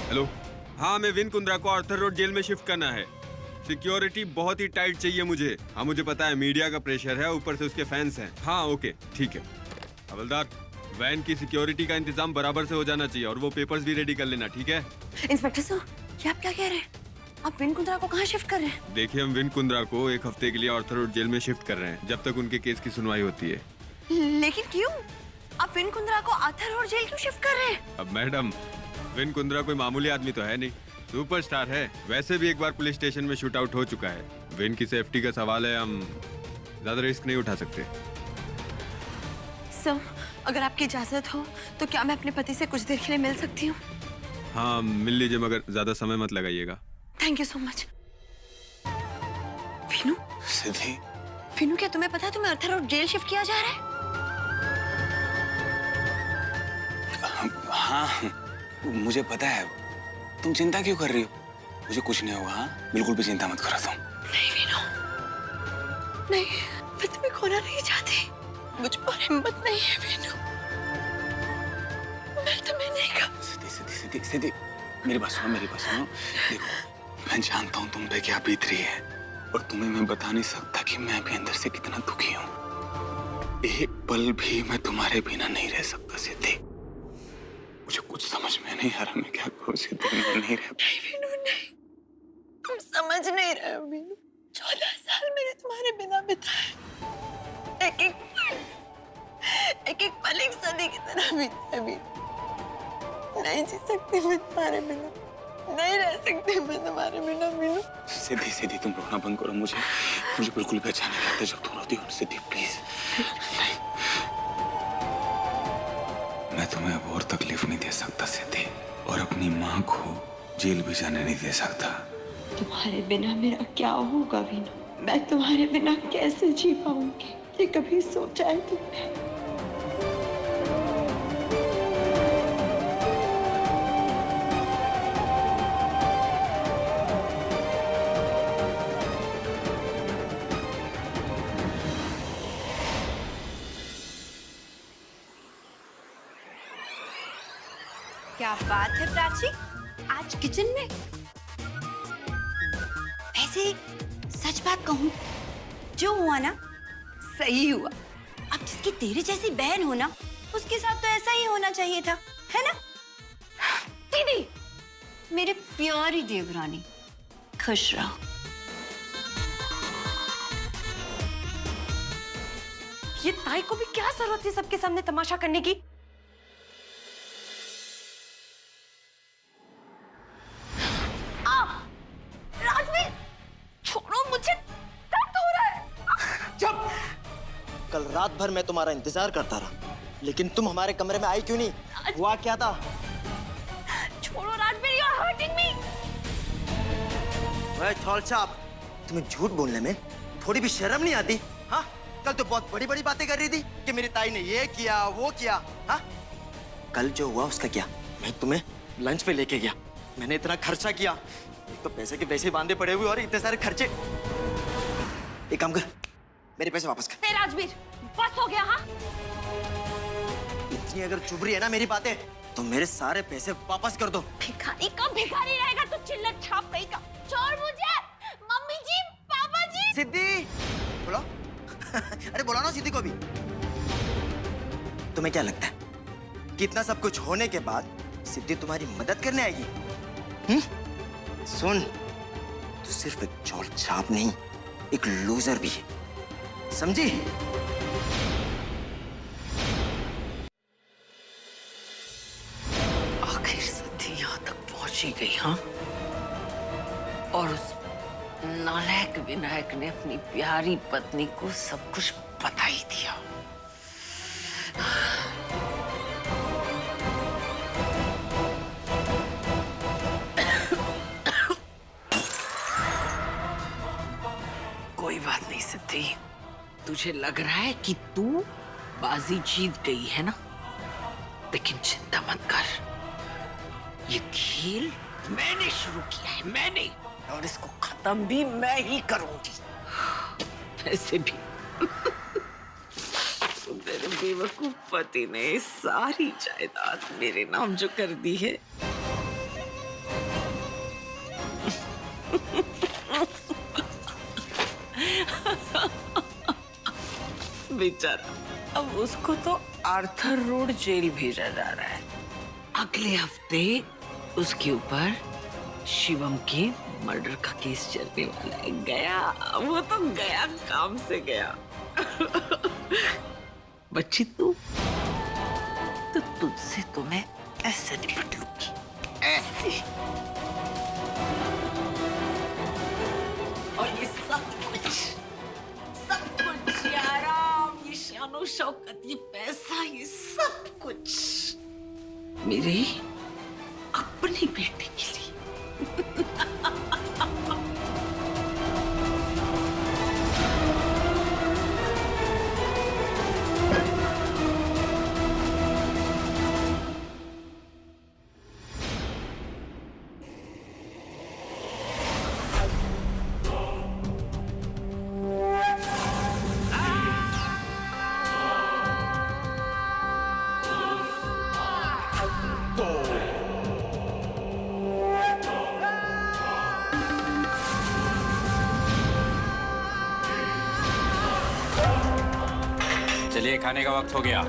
Hello. हाँ, मैं win Kundra को आर्थर रोड जेल में शिफ्ट करना है। सिक्योरिटी बहुत ही टाइट चाहिए मुझे। हाँ, मुझे पता है मीडिया का प्रेशर है, ऊपर से उसके फैंस हैं। हाँ ओके ठीक है। हवलदार, वैन की सिक्योरिटी का इंतजाम बराबर से हो जाना चाहिए और वो पेपर्स भी रेडी कर लेना, ठीक है? इंस्पेक्टर साहब, ये आप क्या कह रहे हैं? आप विन कुंद्रा को कहाँ शिफ्ट कर रहे हैं? देखिए, हम विन कुंद्रा को 1 हफ्ते के लिए आर्थर रोड जेल में शिफ्ट कर रहे हैं, जब तक उनके केस की सुनवाई होती है। लेकिन क्यों? आप विन कुंद्रा को आर्थर रोड जेल क्यों शिफ्ट कर रहे हैं? अब मैडम, विन कुंद्रा कोई मामूली आदमी तो है नहीं, सुपरस्टार है। वैसे भी एक बार पुलिस स्टेशन में शूट आउट हो चुका है। विन की सेफ्टी का सवाल है, हम ज्यादा रिस्क नहीं उठा सकते। सर, अगर आपकी इजाजत हो तो क्या मैं अपने पति से कुछ देर के लिए मिल सकती हूँ? हाँ मिल लीजिए, मगर ज्यादा समय मत लगाइएगा। Thank you so much. Vinu? Siddhi, Vinu, क्या तुम्हें पता है तुम्हें आर्थर रोड जेल शिफ्ट किया जा रहा है? हाँ मुझे पता है। तुम चिंता क्यों कर रही हो? मुझे कुछ नहीं होगा। हाँ, बिल्कुल भी चिंता मत करो तुम। नहीं विनू, नहीं, मैं तुम्हें खोना नहीं चाहती। मुझ पर हिम्मत नहीं है विनू, मैं तुम्हें नहीं कहूँ। सिद्धि सिद्धि सिद्धि सिद्धि, मेरी बात सुनो, मेरी बात सुनो। देखो, मैं जानता हूँ तुम पे क्या बीत रही है, और तुम्हें मैं बता नहीं सकता कि मैं भी अंदर से कितना दुखी हूँ। एक पल भी मैं तुम्हारे बिना नहीं रह सकता सिद्धि। मुझे कुछ समझ में नहीं आ रहा मैं क्या करूं सिद्धि, मैं नहीं रह। नहीं विनू, नहीं, तुम समझ नहीं रहे हो विनू। 14 साल मैंने तुम्हारे बिना बिताए। एक एक पल एक सदी की तरह बीता है विनू। नहीं जी सकती मैं तुम्हारे बिना, नहीं रह सकती मैं तुम्हारे बिना विनू। सिद्धि सिद्धि, तुम रोना बंद करो। मुझे बिल्कुल भी अच्छा नहीं लगता जब तुम रोती हो सिद्धि, प्लीज। नहीं, मैं तुम्हें अब और तकलीफ नहीं दे सकता सिद्धि, और अपनी माँ को जेल भी जाने नहीं दे सकता। तुम्हारे बिना मेरा क्या होगा विनू? मैं तुम्हारे बिना कैसे जी पाऊंगी? ये कभी सोचा है तुमने? क्या बात है प्राची, आज किचन में? वैसे सच बात कहूं, जो हुआ ना सही हुआ। अब जिसकी तेरे जैसी बहन हो ना, उसके साथ तो ऐसा ही होना चाहिए था, है ना? दीदी, मेरे प्यारी देवरानी, खुश रहो। ये ताई को भी क्या जरूरत थी सबके सामने तमाशा करने की? राजवीर, छोड़ो मुझे, दर्द हो रहा है। चुप! कल रात भर मैं तुम्हारा इंतजार करता रहा, लेकिन तुम हमारे कमरे में आई क्यों नहीं? हुआ क्या था? छोड़ो Rajveer, you are hurting me. वह छौलछाप, तुम्हें झूठ बोलने में थोड़ी भी शर्म नहीं आती? हाँ, कल तो बहुत बड़ी बड़ी बातें कर रही थी कि मेरी ताई ने ये किया वो किया। हाँ, कल जो हुआ उसका क्या? मैं तुम्हें लंच पे लेके गया, मैंने इतना खर्चा किया, एक तो पैसे के पैसे बांधे पड़े हुए और इतने सारे खर्चे। एक काम कर, मेरे पैसे वापस कर। राजवीर, बस हो गया। हाँ, इतनी अगर चुभ रही है ना मेरी बातें, तो मेरे सारे पैसे वापस कर दो। भिखारी का भिखारी रहेगा तो चिल्लर छाप रहेगा। छोड़ मुझे। मम्मी जी, पापा जी। सिद्धि, बोलो। अरे बोलो ना सिद्धि को भी। तुम्हें क्या लगता है कि इतना सब कुछ होने के बाद सिद्धि तुम्हारी मदद करने आएगी? सुन, तू सिर्फ एक चौल छाप नहीं, एक लूजर भी है, समझी? आखिर सिद्धि यहाँ तक पहुंची गई। हाँ, और उस नालायक विनायक ने अपनी प्यारी पत्नी को सब कुछ बता ही दिया। कोई बात नहीं सिद्धि, तुझे लग रहा है कि तू बाजी जीत गई है ना, लेकिन चिंता मत कर, ये खेल मैंने शुरू किया है, मैंने, और इसको खत्म भी मैं ही करूंगी। वैसे भी मेरे बेवकूफ पति ने सारी जायदाद मेरे नाम जो कर दी है, बेचारा, अब उसको तो आर्थर रोड जेल भेजा जा रहा है। अगले हफ्ते उसके ऊपर शिवम के मर्डर का केस चलने वाला है। गया, वो तो गया, काम से गया। बच्ची तू तो तुझसे तो मैं ऐसे निपट लूंगी, ऐसे। और ये सब कुछ याराम, ये शानो शौकत, ये पैसा, ये सब कुछ मेरे अपने बेटे के लिए। चलिए, खाने का वक्त हो गया।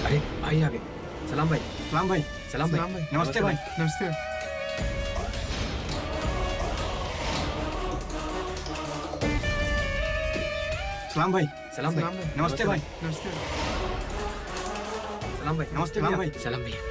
अरे भाई आ गए। सलाम भाई। सलाम भाई। सलाम भाई। नमस्ते भाई। नमस्ते। सलाम भाई। सलाम भाई। नमस्ते भाई। नमस्ते। सलाम भाई। नमस्ते भाई। सलाम भैया।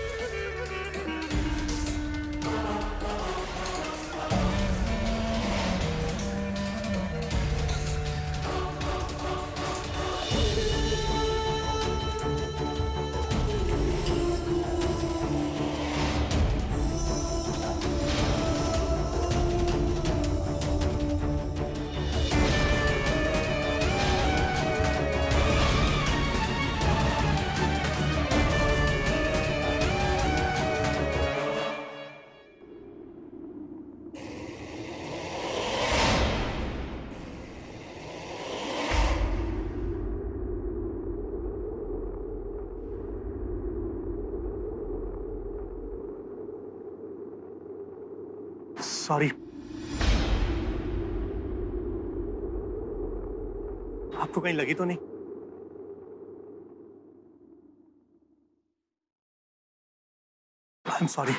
सॉरी, आपको कहीं लगी तो नहीं? I am sorry.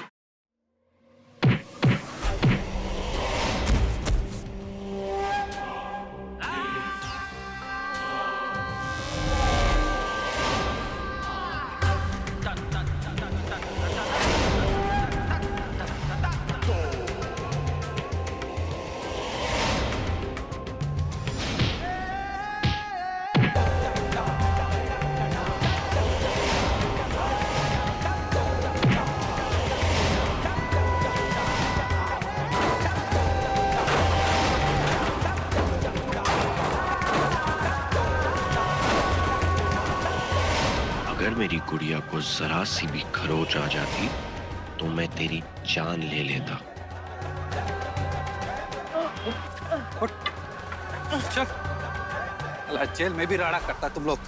अगर मेरी गुड़िया को जरा सी भी खरोच आ जाती तो मैं तेरी जान ले लेता। चल, जेल में भी राड़ा करता तुम लोग।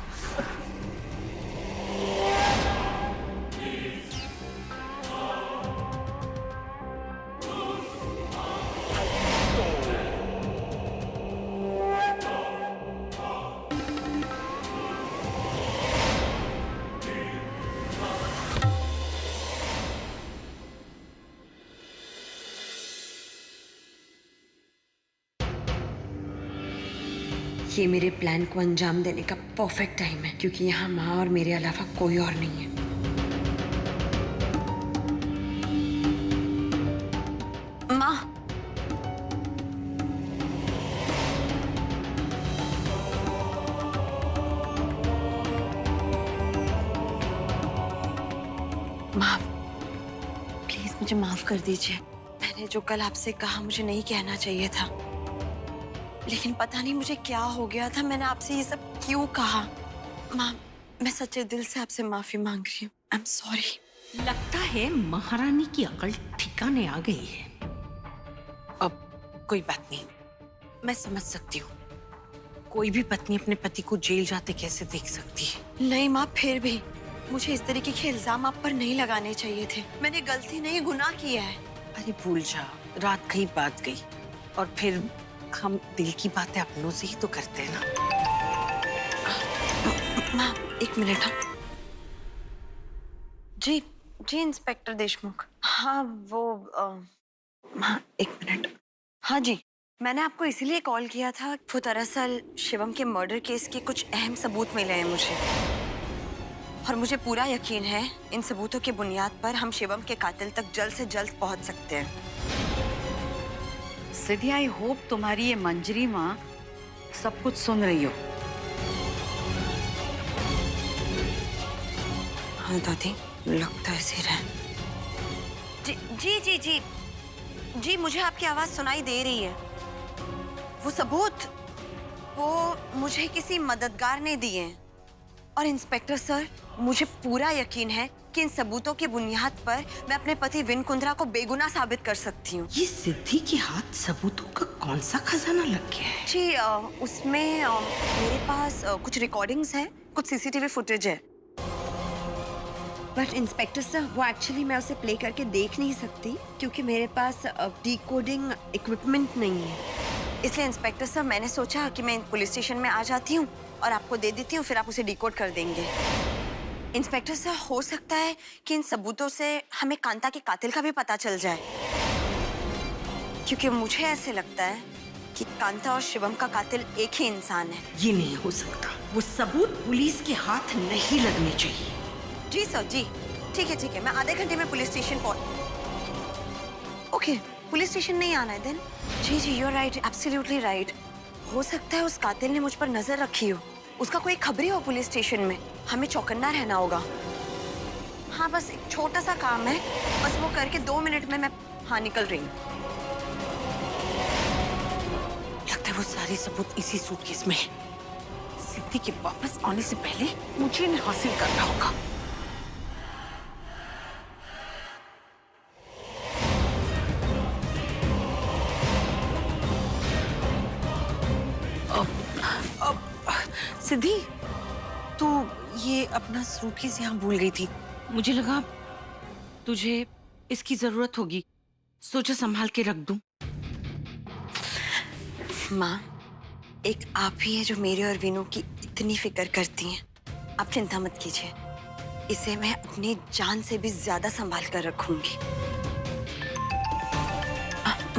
ये मेरे प्लान को अंजाम देने का परफेक्ट टाइम है, क्योंकि यहाँ माँ और मेरे अलावा कोई और नहीं है। माँ, माँ प्लीज मुझे माफ कर दीजिए। मैंने जो कल आपसे कहा मुझे नहीं कहना चाहिए था, लेकिन पता नहीं मुझे क्या हो गया था। मैंने आपसे ये सब क्यों कहा? माँ, मैं सच्चे दिल से आपसे माफी मांग रही हूँ। I am sorry. लगता है महारानी की अकल ठिकाने आ गई है। अब कोई बात नहीं, मैं समझ सकती हूँ। कोई भी पत्नी अपने पति को जेल जाते कैसे देख सकती है। नहीं माँ, फिर भी मुझे इस तरीके के इल्जाम आप पर नहीं लगाने चाहिए थे। मैंने गलती नहीं, गुनाह किया है। अरे भूल जा, रात गई बात गई, और फिर हम दिल की बातें अपनों से ही तो करते हैं ना। माँ एक मिनट। जी जी इंस्पेक्टर देशमुख। हाँ वो हाँ एक मिनट। हाँ जी, मैंने आपको इसीलिए कॉल किया था। वो दरअसल शिवम के मर्डर केस के कुछ अहम सबूत मिले हैं मुझे, और मुझे पूरा यकीन है इन सबूतों के बुनियाद पर हम शिवम के कातिल तक जल्द से जल्द पहुंच सकते हैं। सिद्धि, आई होप तुम्हारी ये मंजरी माँ सब कुछ सुन रही हो। हाँ दादी, लगता है सिर है। जी जी जी जी जी, मुझे आपकी आवाज सुनाई दे रही है। वो सबूत वो मुझे किसी मददगार ने दिए हैं, और इंस्पेक्टर सर मुझे पूरा यकीन है कि इन सबूतों के बुनियाद पर मैं अपने पति विन कुंद्रा को बेगुनाह साबित कर सकती हूँ। ये सिद्धि के हाथ सबूतों का कौन सा खजाना लग गया है? जी उसमें मेरे पास कुछ रिकॉर्डिंग्स हैं, कुछ सीसीटीवी फुटेज है, बट इंस्पेक्टर सर वो एक्चुअली मैं उसे प्ले करके देख नहीं सकती, क्योंकि मेरे पास डिकोडिंग इक्विपमेंट नहीं है। इसलिए इंस्पेक्टर सर मैंने सोचा कि मैं पुलिस स्टेशन में आ जाती हूँ और आपको दे देती हूँ, फिर आप उसे डिकोड कर देंगे। इंस्पेक्टर सर, हो सकता है कि इन सबूतों से हमें कांता के कातिल का भी पता चल जाए, क्योंकि मुझे ऐसे लगता है कि कांता और शिवम का कातिल एक ही इंसान है। ये नहीं हो सकता, वो सबूत पुलिस के हाथ नहीं लगने चाहिए। जी सर, जी ठीक है, मैं आधे घंटे में पुलिस स्टेशन पहुंच। ओके, पुलिस स्टेशन नहीं आना है देन? जी you are right, absolutely right. हो सकता है उस कातिल ने मुझ पर नजर रखी हो, उसका कोई खबरी हो पुलिस स्टेशन में। हमें चौकन्ना रहना होगा। हाँ बस एक छोटा सा काम है, बस वो करके 2 मिनट में मैं निकल रही हूँ। लगता है वो सारे सबूत इसी सूटकेस में है। सिद्धि के वापस आने से पहले मुझे इन्हें हासिल करना होगा। सिद्धि, तू ये अपना सूटकेस यहाँ भूल गई थी। मुझे लगा तुझे इसकी जरूरत होगी, सोचा संभाल के रख दूं। माँ, एक आप ही है जो मेरे और विनू की इतनी फिक्र करती हैं। आप चिंता मत कीजिए, इसे मैं अपनी जान से भी ज्यादा संभाल कर रखूंगी।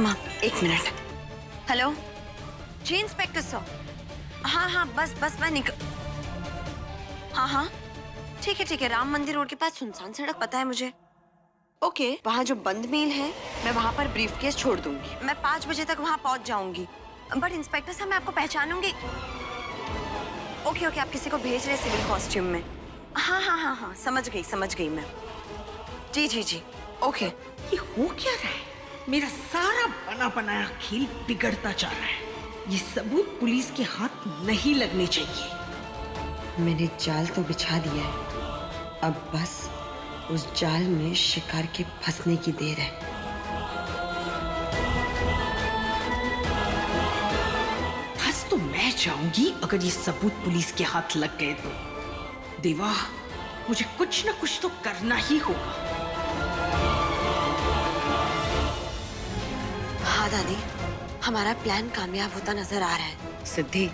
माँ एक मिनट। हेलो जी इंस्पेक्टर सर। हाँ बस मैं निकल। हाँ ठीक है, राम मंदिर रोड के पास सुनसान सड़क पता है मुझे। ओके, वहाँ जो बंद मिल है मैं वहाँ पर ब्रीफकेस छोड़ दूंगी। मैं 5 बजे तक वहाँ पहुँच जाऊंगी। बट इंस्पेक्टर साहब, मैं आपको पहचानूंगी। ओके, आप किसी को भेज रहे सिविल कॉस्ट्यूम में? हाँ, समझ गई मैं। जी ओके। ये हो क्या रहा है? मेरा सारा बना बनाया खेल बिगड़ता जा रहा है। ये सबूत पुलिस के हाथ नहीं लगने चाहिए। मैंने जाल तो बिछा दिया है, अब बस उस जाल में शिकार के फंसने की देर है। फंस तो मैं जाऊंगी अगर ये सबूत पुलिस के हाथ लग गए तो। देवा, मुझे कुछ ना कुछ तो करना ही होगा। हाँ दादी, हमारा प्लान कामयाब होता नजर आ रहा है। सिद्धि,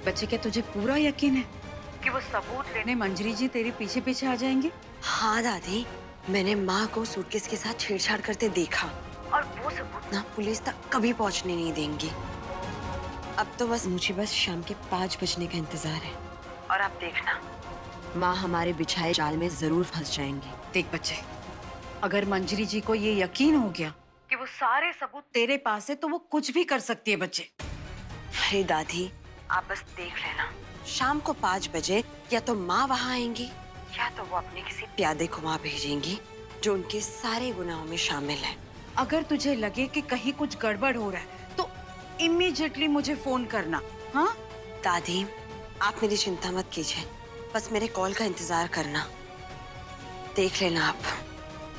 बच्चे, क्या तुझे पूरा यकीन है कि वो सबूत लेने मंजरी जी तेरे पीछे पीछे आ जाएंगे? हाँ दादी, मैंने माँ को सूटकेस के साथ छेड़छाड़ करते देखा, और वो सबूत ना पुलिस तक कभी पहुँचने नहीं देंगी। अब तो मुझे शाम के 5 बजने का इंतजार है। और आप देखना, माँ हमारे बिछाए जाल में जरूर फंस जाएंगी। देख बच्चे, अगर मंजरी जी को ये यकीन हो गया कि वो सारे सबूत तेरे पास है तो वो कुछ भी कर सकती है बच्चे। अरे दादी, आप बस देख लेना, शाम को 5 बजे या तो माँ वहाँ आएंगी या तो वो अपने किसी प्यादे को वहाँ भेजेंगी जो उनके सारे गुनाहों में शामिल है। अगर तुझे लगे कि कहीं कुछ गड़बड़ हो रहा है तो इमीडिएटली मुझे फोन करना। हाँ दादी, आप मेरी चिंता मत कीजिए, बस मेरे कॉल का इंतजार करना। देख लेना आप,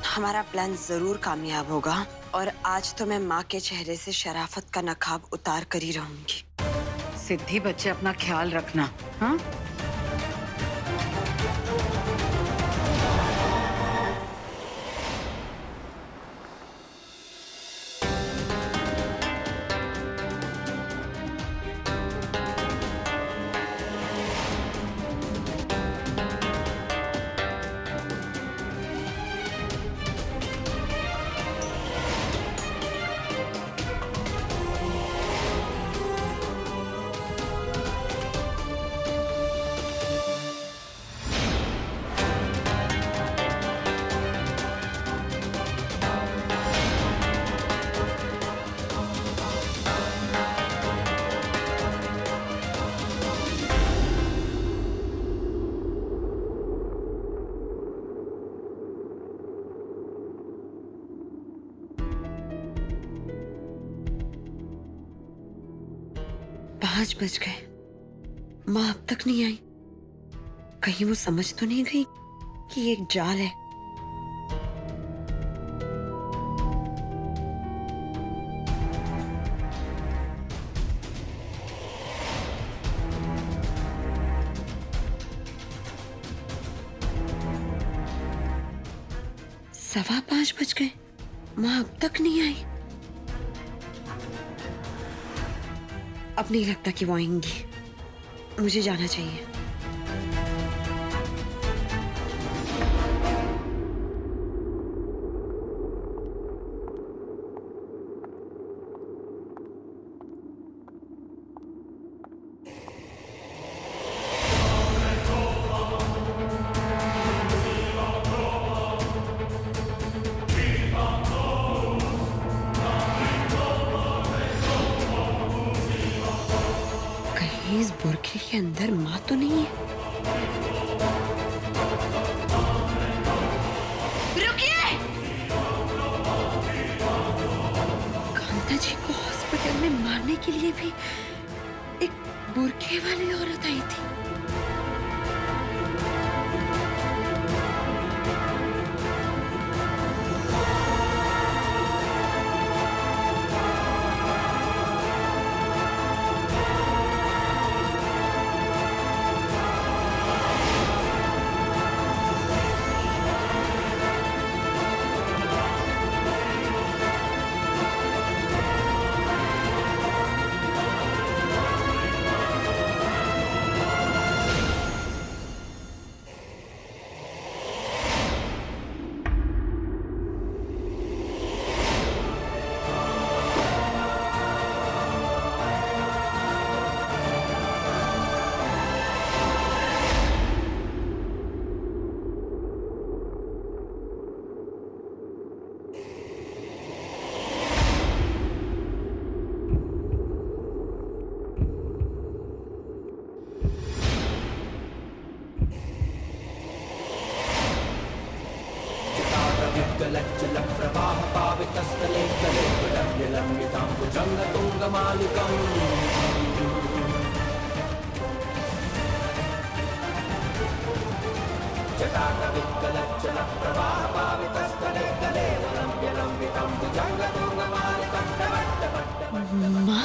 हमारा प्लान जरूर कामयाब होगा और आज तो मैं माँ के चेहरे से शराफत का नकाब उतार कर ही रहूंगी। सिद्धि बच्चे, अपना ख्याल रखना। हाँ पाँच बज गए, माँ अब तक नहीं आई। कहीं वो समझ तो नहीं गई कि ये एक जाल है। सवा 5 बज गए, माँ अब तक नहीं आई। अब नहीं लगता कि वो आएंगी, मुझे जाना चाहिए। इस बुरखे के अंदर माँ तो नहीं है। रुकिए! कांता जी को हॉस्पिटल में मारने के लिए भी एक बुरखे वाली औरत आई थी। माँ?